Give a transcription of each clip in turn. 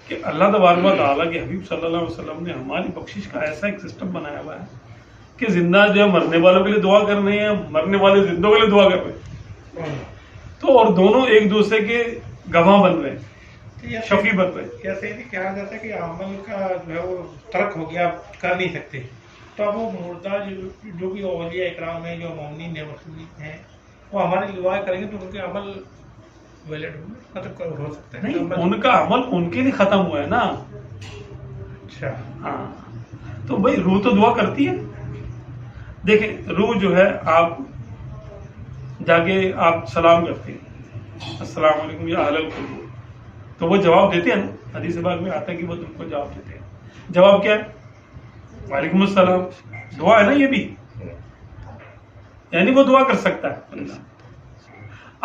کہ اللہ تبارک و تعالیٰ کے حبیب صلی اللہ علیہ وسلم نے ہماری بخشش کا ایسا ایک سسٹم بنایا ہوا ہے کہ زندہ جو ہے مرنے والوں کے لیے دعا کر رہے ہیں، مرنے والے زندوں کے لیے دعا کر رہے ہیں، تو اور دونوں ایک دوسرے کے گواہ بن رہے ہیں، شفیع بن رہے ہیں۔ ایسے ہی کہا جاتا ہے کہ عمل کا جو ہے وہ ترک ہو گیا، آپ کر نہیں سکتے، تو اب وہ مردہ جو بھی اولیاء اکرام ہیں، جو مومنین ہیں، مسلمین ہیں، وہ ہمارے لیے دعا کریں گے تو ان کے عمل ویلڈ مطلب ہو سکتا ہے؟ نہیں، ان کا عمل ان کے لیے ختم ہوا ہے نا۔ اچھا، ہاں، تو بھائی روح تو دعا کرتی ہے۔ دیکھیں روح جو ہے، آپ جا کے آپ سلام کرتے ہیں، السلام علیکم یا اہل القبور، تو وہ جواب دیتے ہیں نا، حدیث پاک میں آتا ہے کہ وہ تم کو جواب دیتے ہیں۔ جواب کیا ہے؟ وعلیکم السلام، دعا ہے نا یہ بھی، یعنی وہ دعا کر سکتا ہے بندہ۔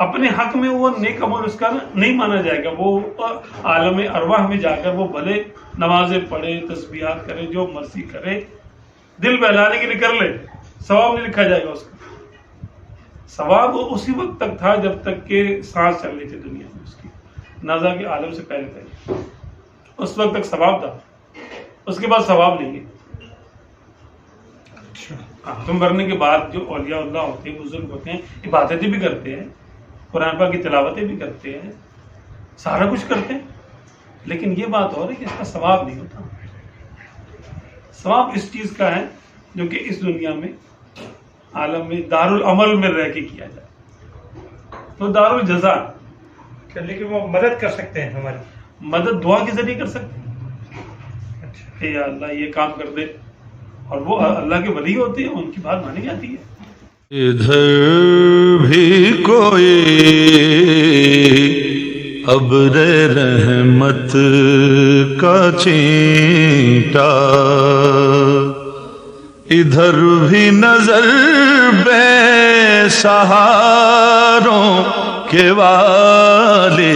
اپنے حق میں وہ نیک عمل اس کا نہیں مانا جائے گا، وہ عالم ارواح میں جا کر وہ بھلے نمازیں پڑھے، تسبیحات کرے، جو مرضی کرے، دل بہلانے کے لیے کر لے، ثواب نہیں لکھا جائے گا اس کا۔ ثواب اسی وقت تک تھا جب تک کہ سانس چل رہی تھی دنیا میں اس کی، نازا کے عالم سے پہلے اس وقت تک ثواب تھا، اس کے بعد ثواب نہیں ہے۔ تم مرنے کے بعد جو اولیاء اللہ ہوتے ہیں، بزرگ ہوتے ہیں، عبادتیں بھی کرتے ہیں، قرآن پاک کی تلاوتیں بھی کرتے ہیں، سارا کچھ کرتے ہیں، لیکن یہ بات ہو رہی ہے کہ اس کا ثواب نہیں ہوتا۔ ثواب اس چیز کا ہے جو کہ اس دنیا میں عالم میں دار العمل میں رہ کے کیا جائے، تو دار الجزا۔ لیکن وہ مدد کر سکتے ہیں، ہماری مدد دعا کے ذریعے کر سکتے ہیں، اے یا اللہ یہ کام کر دے، اور وہ اللہ کے ولی ہوتے ہیں، ان کی بات مانی جاتی ہے۔ ادھر بھی کوئی ابر رحمت کا چینٹا، ادھر بھی نظر بے سہاروں کے والے،